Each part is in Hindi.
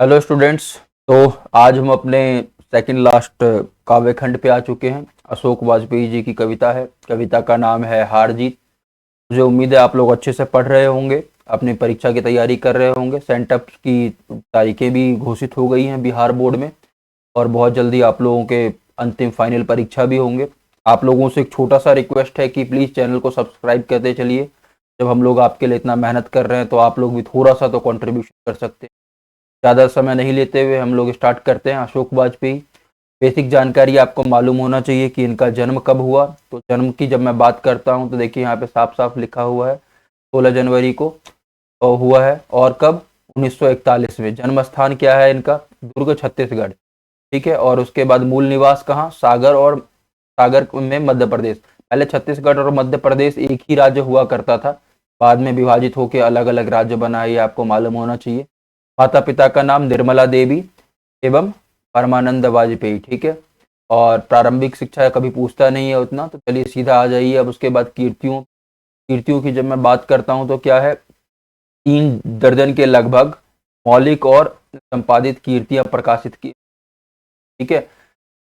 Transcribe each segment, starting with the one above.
Hello students. तो आज हम अपने सेकंड लास्ट काव्य खंड पे आ चुके हैं। अशोक वाजपेयी जी की कविता है। कविता का नाम है हार जीत। मुझे उम्मीद है आप लोग अच्छे से पढ़ रहे होंगे, अपनी परीक्षा की तैयारी कर रहे होंगे। सेंटअप की तारीखें भी घोषित हो गई हैं बिहार बोर्ड में, और बहुत जल्दी आप लोगों के अंतिम फाइनल परीक्षा भी होंगे। आप लोगों से एक छोटा सा रिक्वेस्ट है कि प्लीज़ चैनल को सब्सक्राइब करते चलिए। जब हम लोग आपके लिए इतना मेहनत कर रहे हैं तो आप लोग भी थोड़ा सा तो कंट्रीब्यूशन कर सकते हैं। ज़्यादा समय नहीं लेते हुए हम लोग स्टार्ट करते हैं। अशोक वाजपेयी, बेसिक जानकारी आपको मालूम होना चाहिए कि इनका जन्म कब हुआ। तो जन्म की जब मैं बात करता हूं तो देखिए यहाँ पे साफ साफ लिखा हुआ है 16 जनवरी को हुआ है। और कब? 1941 में। जन्म स्थान क्या है इनका? दुर्ग, छत्तीसगढ़। ठीक है। और उसके बाद मूल निवास कहाँ? सागर, और सागर में मध्य प्रदेश। पहले छत्तीसगढ़ और मध्य प्रदेश एक ही राज्य हुआ करता था, बाद में विभाजित होकर अलग अलग राज्य बना, ये आपको मालूम होना चाहिए। माता पिता का नाम निर्मला देवी एवं परमानंद वाजपेयी। ठीक है। और प्रारंभिक शिक्षा कभी पूछता नहीं है उतना, तो चलिए सीधा आ जाइए। अब उसके बाद कीर्तियों कीर्तियों की जब मैं बात करता हूं तो क्या है, 3 दर्जन के लगभग मौलिक और संपादित कीर्तियां प्रकाशित की। ठीक है।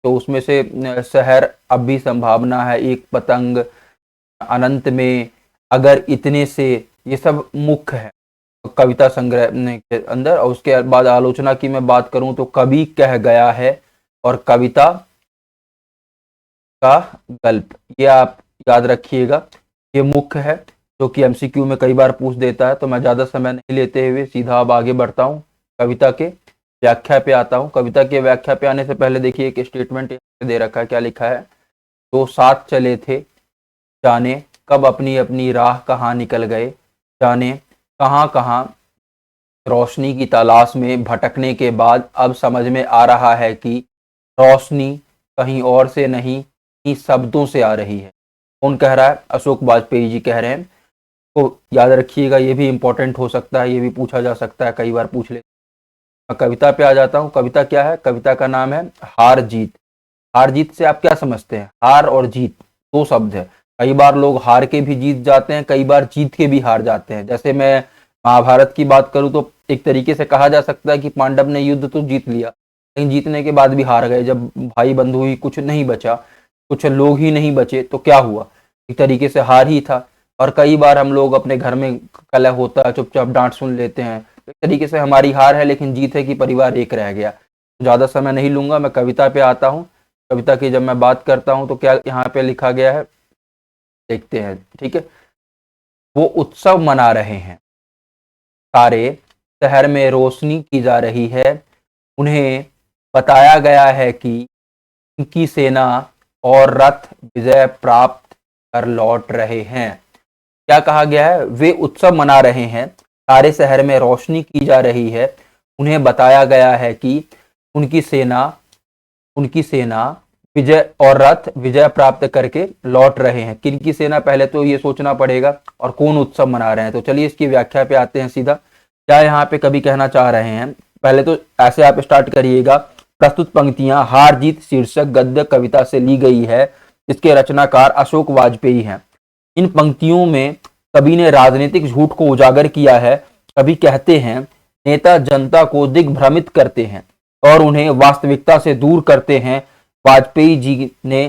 तो उसमें से शहर अब भी संभावना है, एक पतंग, अनंत में, अगर इतने से, ये सब मुख्य है कविता संग्रह के अंदर। और उसके बाद आलोचना की मैं बात करूं तो कवि कह गया है और कविता का गल्प, ये आप याद रखिएगा। ये मुख्य है जो कि एमसीक्यू में कई बार पूछ देता है। तो मैं ज़्यादा समय नहीं लेते हुए सीधा अब आगे बढ़ता हूँ, कविता के व्याख्या पे आता हूँ। कविता के व्याख्या पे आने से पहले देखिए एक स्टेटमेंट दे रखा है। क्या लिखा है? तो साथ चले थे, जाने कब अपनी अपनी राह कहाँ निकल गए, जाने कहाँ कहाँ रोशनी की तलाश में भटकने के बाद अब समझ में आ रहा है कि रोशनी कहीं और से नहीं, ही शब्दों से आ रही है। कौन कह रहा है? अशोक वाजपेयी जी कह रहे हैं। तो याद रखिएगा, ये भी इंपॉर्टेंट हो सकता है, ये भी पूछा जा सकता है, कई बार पूछ ले। मैं कविता पे आ जाता हूँ। कविता क्या है? कविता का नाम है हार जीत। हार जीत से आप क्या समझते हैं? हार और जीत दो शब्द है। कई बार लोग हार के भी जीत जाते हैं, कई बार जीत के भी हार जाते हैं। जैसे मैं महाभारत की बात करूं तो एक तरीके से कहा जा सकता है कि पांडव ने युद्ध तो जीत लिया, लेकिन जीतने के बाद भी हार गए। जब भाई बंधु ही कुछ नहीं बचा, कुछ लोग ही नहीं बचे, तो क्या हुआ? एक तरीके से हार ही था। और कई बार हम लोग अपने घर में कलह होता है, चुपचाप डांट सुन लेते हैं, एक तरीके से हमारी हार है, लेकिन जीत है कि परिवार एक रह गया। ज़्यादा समय नहीं लूंगा, मैं कविता पे आता हूँ। कविता की जब मैं बात करता हूं तो क्या यहाँ पे लिखा गया है, देखते हैं। ठीक है। वो उत्सव मना रहे हैं, सारे शहर में रोशनी की जा रही है, उन्हें बताया गया है कि उनकी सेना और रथ विजय प्राप्त कर लौट रहे हैं। क्या कहा गया है? वे उत्सव मना रहे हैं, सारे शहर में रोशनी की जा रही है, उन्हें बताया गया है कि उनकी सेना उनकी सेना विजय और रथ विजय प्राप्त करके लौट रहे हैं। किनकी सेना? पहले तो ये सोचना पड़ेगा, और कौन उत्सव मना रहे हैं। तो चलिए इसकी व्याख्या पे आते हैं सीधा। क्या यहाँ पे कवि कहना चाह रहे हैं? पहले तो ऐसे आप स्टार्ट करिएगा। प्रस्तुत पंक्तियां हार जीत शीर्षक गद्य कविता से ली गई है, इसके रचनाकार अशोक वाजपेयी हैं। इन पंक्तियों में कवि ने राजनीतिक झूठ को उजागर किया है। कवि कहते हैं, नेता जनता को दिग्भ्रमित करते हैं और उन्हें वास्तविकता से दूर करते हैं। वाजपेयी जी ने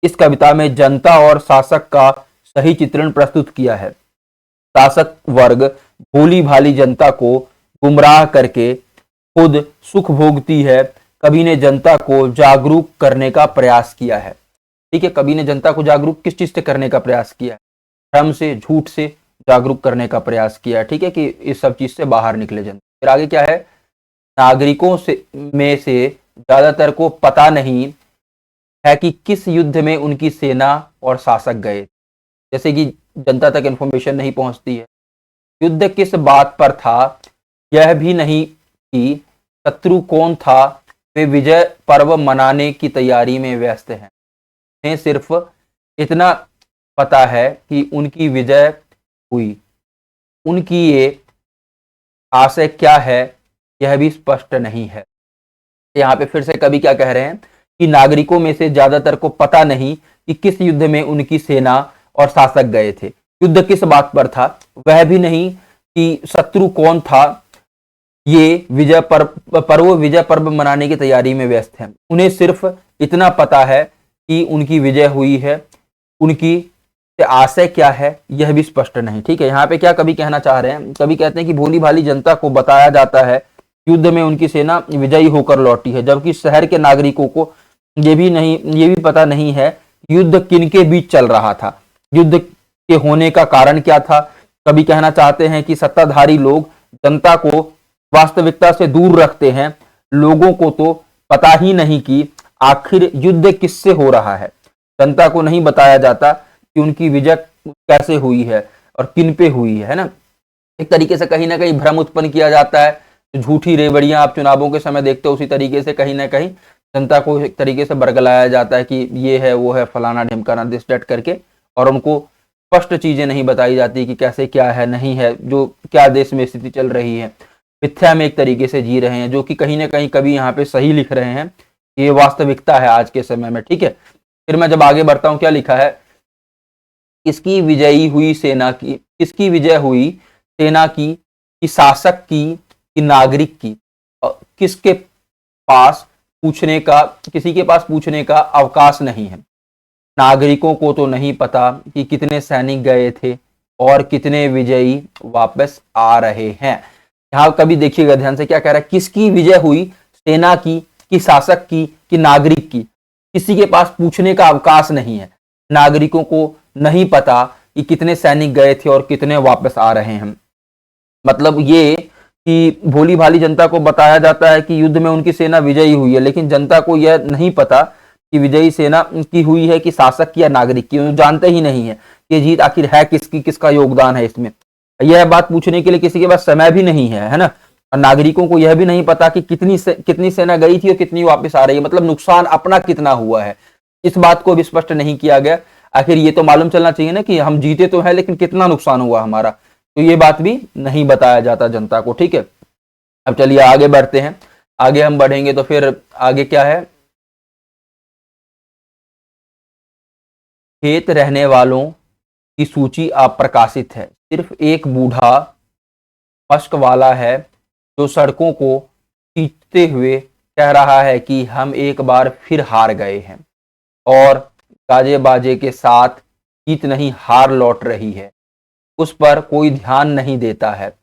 इस कविता में जनता और शासक का सही चित्रण प्रस्तुत किया है। शासक वर्ग भोली भाली जनता को गुमराह करके खुद सुख भोगती है। कवि ने जनता को जागरूक करने का प्रयास किया है। ठीक है। कवि ने जनता को जागरूक किस चीज से करने का प्रयास किया है? भ्रम से, झूठ से जागरूक करने का प्रयास किया है। ठीक है, कि इस सब चीज से बाहर निकले जनता। फिर आगे क्या है? नागरिकों से में से ज्यादातर को पता नहीं है कि किस युद्ध में उनकी सेना और शासक गए। जैसे कि जनता तक इंफॉर्मेशन नहीं पहुंचती है। युद्ध किस बात पर था, यह भी नहीं कि शत्रु कौन था। वे विजय पर्व मनाने की तैयारी में व्यस्त हैं। उन्हें सिर्फ इतना पता है कि उनकी विजय हुई। उनकी ये आशय क्या है, यह भी स्पष्ट नहीं है। यहाँ पे फिर से कवि क्या कह रहे हैं कि नागरिकों में से ज्यादातर को पता नहीं कि किस युद्ध में उनकी सेना और शासक गए थे। युद्ध किस बात पर था, वह भी नहीं कि शत्रु कौन था। ये विजय पर्व मनाने की तैयारी में व्यस्त हैं। उन्हें सिर्फ इतना पता है कि उनकी विजय हुई है, उनकी आशय क्या है यह भी स्पष्ट नहीं। ठीक है, यहाँ पे क्या कवि कहना चाह रहे हैं, कवि कहते हैं कि भोली भाली जनता को बताया जाता है युद्ध में उनकी सेना विजयी होकर लौटी है, जबकि शहर के नागरिकों को ये भी पता नहीं है युद्ध किनके बीच चल रहा था, युद्ध के होने का कारण क्या था। कवि कहना चाहते हैं कि सत्ताधारी लोग जनता को वास्तविकता से दूर रखते हैं, लोगों को तो पता ही नहीं कि आखिर युद्ध किससे हो रहा है। जनता को नहीं बताया जाता कि उनकी विजय कैसे हुई है और किन पे हुई है ना। एक तरीके से कहीं ना कहीं भ्रम उत्पन्न किया जाता है, झूठी रेवड़ियां आप चुनावों के समय देखते हो, उसी तरीके से कहीं ना कहीं जनता को एक तरीके से बरगलाया जाता है कि ये है वो है फलाना ढिमकाना दिस डेट करके, और उनको स्पष्ट चीजें नहीं बताई जाती कि कैसे क्या है नहीं है, जो क्या देश में स्थिति चल रही है। मिथ्या में एक तरीके से जी रहे हैं, जो कि कहीं ना कहीं कभी यहाँ पे सही लिख रहे हैं, ये वास्तविकता है आज के समय में। ठीक है, फिर मैं जब आगे बढ़ता हूँ, क्या लिखा है, किसकी विजयी हुई सेना की, किसकी विजय हुई सेना की, कि शासक की, कि नागरिक की, किसके पास पूछने का, किसी के पास पूछने का अवकाश नहीं है। नागरिकों को तो नहीं पता कि कितने सैनिक गए थे और कितने विजयी वापस आ रहे हैं। यहाँ कभी देखिएगा ध्यान से क्या कह रहा है, किसकी विजय हुई, सेना की, कि शासक की, कि नागरिक की। किसी के पास पूछने का अवकाश नहीं है, नागरिकों को नहीं पता कि कितने सैनिक गए थे और कितने वापस आ रहे हैं। मतलब ये कि भोली भाली जनता को बताया जाता है कि युद्ध में उनकी सेना विजयी हुई है, लेकिन जनता को यह नहीं पता कि विजयी सेना की हुई है कि शासक की या नागरिक की। जानते ही नहीं है कि जीत आखिर है किसकी, किसका योगदान है इसमें। यह बात पूछने के लिए किसी के पास समय भी नहीं है ना। और नागरिकों को यह भी नहीं पता कि कितनी सेना गई थी और कितनी वापस आ रही है, मतलब नुकसान अपना कितना हुआ है, इस बात को भी स्पष्ट नहीं किया गया। आखिर ये तो मालूम चलना चाहिए ना कि हम जीते तो हैं लेकिन कितना नुकसान हुआ हमारा, तो ये बात भी नहीं बताया जाता जनता को। ठीक है, अब चलिए आगे बढ़ते हैं। आगे हम बढ़ेंगे तो फिर आगे क्या है, खेत रहने वालों की सूची अप्रकाशित है, सिर्फ एक बूढ़ा मश्क वाला है जो सड़कों को खींचते हुए कह रहा है कि हम एक बार फिर हार गए हैं, और गाजे बाजे के साथ जीत नहीं हार लौट रही है, उस पर कोई ध्यान नहीं देता है।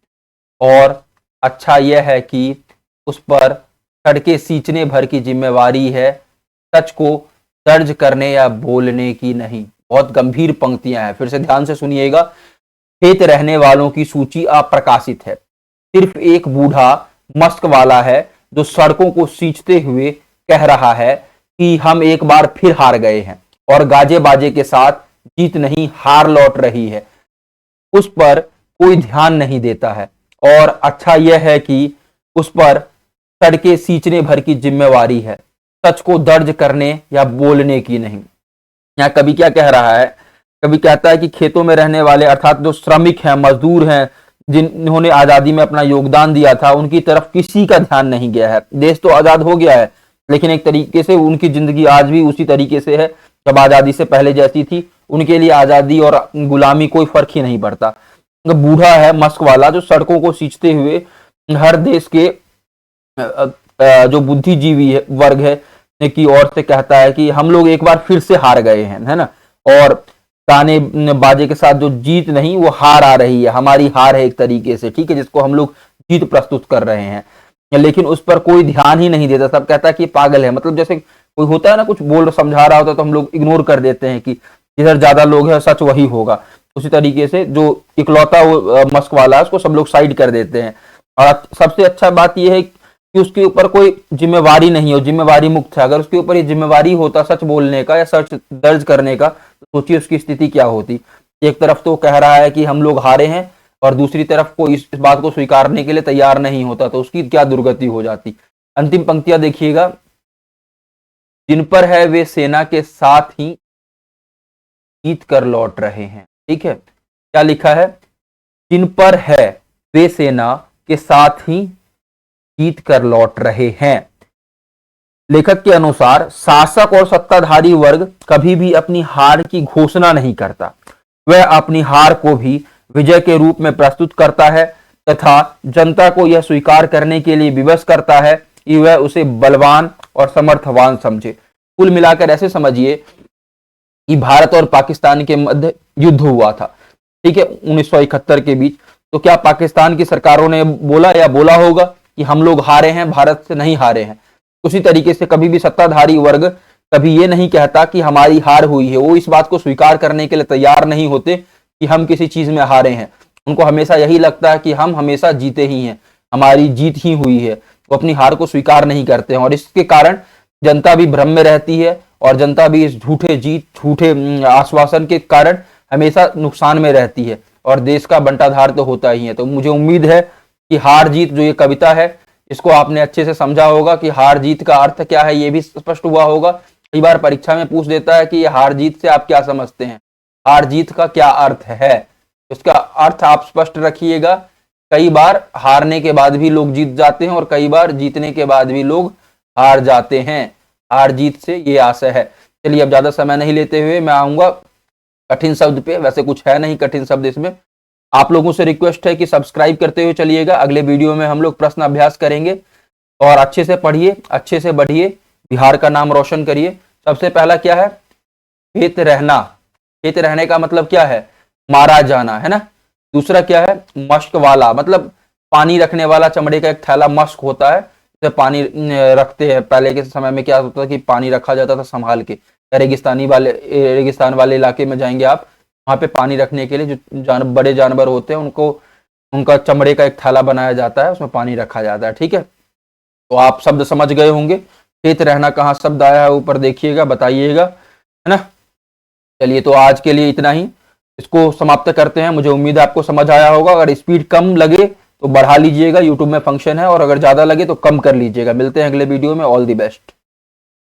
और अच्छा यह है कि उस पर सड़कें सींचने भर की जिम्मेवारी है, सच को दर्ज करने या बोलने की नहीं। बहुत गंभीर पंक्तियां हैं, फिर से ध्यान से सुनिएगा। खेत रहने वालों की सूची अप्रकाशित है, सिर्फ एक बूढ़ा मश्क वाला है जो सड़कों को सींचते हुए कह रहा है कि हम एक बार फिर हार गए हैं, और गाजे बाजे के साथ जीत नहीं हार लौट रही है, उस पर कोई ध्यान नहीं देता है। और अच्छा यह है कि उस पर सड़कें सींचने भर की जिम्मेवारी है, सच को दर्ज करने या बोलने की नहीं। यहाँ कवि क्या कह रहा है, कवि कहता है कि खेतों में रहने वाले अर्थात जो श्रमिक हैं, मजदूर हैं, जिन्होंने आजादी में अपना योगदान दिया था, उनकी तरफ किसी का ध्यान नहीं गया है। देश तो आजाद हो गया है लेकिन एक तरीके से उनकी जिंदगी आज भी उसी तरीके से है जब आजादी से पहले जैसी थी। उनके लिए आजादी और गुलामी कोई फर्क ही नहीं पड़ता। बूढ़ा है मश्क वाला जो सड़कों को सींचते हुए हर देश के जो बुद्धिजीवी वर्ग है की ओर से कहता है कि हम लोग एक बार फिर से हार गए हैं, है ना। और गाने बाजे के साथ जो जीत नहीं वो हार आ रही है, हमारी हार है एक तरीके से, ठीक है, जिसको हम लोग जीत प्रस्तुत कर रहे हैं, लेकिन उस पर कोई ध्यान ही नहीं देता। सब कहता है कि पागल है। मतलब जैसे कोई होता है ना, कुछ बोल समझा रहा होता है तो हम लोग इग्नोर कर देते हैं कि जिधर ज्यादा लोग हैं सच वही होगा। उसी तरीके से जो इकलौता वो मश्क वाला है उसको सब लोग साइड कर देते हैं। और सबसे अच्छा बात यह है कि उसके ऊपर कोई जिम्मेवारी नहीं है, जिम्मेवारी मुक्त है। अगर उसके ऊपर ये जिम्मेवारी होता सच बोलने का या सच दर्ज करने का, तो सोचिए उसकी स्थिति क्या होती। एक तरफ तो कह रहा है कि हम लोग हारे हैं और दूसरी तरफ को इस बात को स्वीकारने के लिए तैयार नहीं होता, तो उसकी क्या दुर्गति हो जाती। अंतिम पंक्तियां देखिएगा, जिन पर है वे सेना के साथ ही जीत कर लौट रहे हैं। ठीक है, क्या लिखा है, जिन पर है वे सेना के साथ ही जीत कर लौट रहे हैं। लेखक के अनुसार शासक और सत्ताधारी वर्ग कभी भी अपनी हार की घोषणा नहीं करता, वह अपनी हार को भी विजय के रूप में प्रस्तुत करता है। तथा जनता को यह स्वीकार करने के लिए विवश करता है कि वह उसे बलवान और समर्थवान समझे। कुल मिलाकर ऐसे समझिए कि भारत और पाकिस्तान के मध्य युद्ध हुआ था, ठीक है, 1971 के बीच। तो क्या पाकिस्तान की सरकारों ने बोला होगा कि हम लोग हारे हैं, भारत से नहीं हारे हैं? उसी तरीके से कभी भी सत्ताधारी वर्ग कभी ये नहीं कहता कि हमारी हार हुई है, वो इस बात को स्वीकार करने के लिए तैयार नहीं होते कि हम किसी चीज में हारे हैं। उनको हमेशा यही लगता है कि हम हमेशा जीते ही हैं, हमारी जीत ही हुई है। वो अपनी हार को स्वीकार नहीं करते हैं और इसके कारण जनता भी भ्रम में रहती है और जनता भी इस झूठे आश्वासन के कारण हमेशा नुकसान में रहती है और देश का बंटाधार तो होता ही है। तो मुझे उम्मीद है कि हार जीत जो ये कविता है इसको आपने अच्छे से समझा होगा कि हार जीत का अर्थ क्या है, ये भी स्पष्ट हुआ होगा। कई बार परीक्षा में पूछ देता है कि ये हार जीत से आप क्या समझते हैं, हार जीत का क्या अर्थ है, इसका अर्थ आप स्पष्ट रखिएगा। कई बार हारने के बाद भी लोग जीत जाते हैं और कई बार जीतने के बाद भी लोग हार जाते हैं। हार जीत से ये आशय है। चलिए अब ज्यादा समय नहीं लेते हुए मैं आऊंगा कठिन शब्द पे। वैसे कुछ है नहीं कठिन शब्द इसमें। आप लोगों से रिक्वेस्ट है कि सब्सक्राइब करते हुए चलिएगा। अगले वीडियो में हम लोग प्रश्न अभ्यास करेंगे और अच्छे से पढ़िए, अच्छे से बढ़िए, बिहार का नाम रोशन करिए। सबसे पहला क्या है? खेत रहना। खेत रहने का मतलब क्या है? मारा जाना, है ना। दूसरा क्या है? मश्क वाला, मतलब पानी रखने वाला चमड़े का एक थैला मश्क होता है, जिसमें पानी रखते हैं। पहले के समय में क्या होता था कि पानी रखा जाता था संभाल के। रेगिस्तान वाले इलाके में जाएंगे आप, वहां पे पानी रखने के लिए जो बड़े जानवर होते हैं उनको उनका चमड़े का एक थैला बनाया जाता है, उसमें पानी रखा जाता है, ठीक है। तो आप शब्द समझ गए होंगे। खेत रहना कहाँ शब्द आया है ऊपर देखिएगा, बताइएगा, है ना। चलिए तो आज के लिए इतना ही, इसको समाप्त करते हैं। मुझे उम्मीद है आपको समझ आया होगा। अगर स्पीड कम लगे तो बढ़ा लीजिएगा, यूट्यूब में फंक्शन है, और अगर ज्यादा लगे तो कम कर लीजिएगा। मिलते हैं अगले वीडियो में। All the best.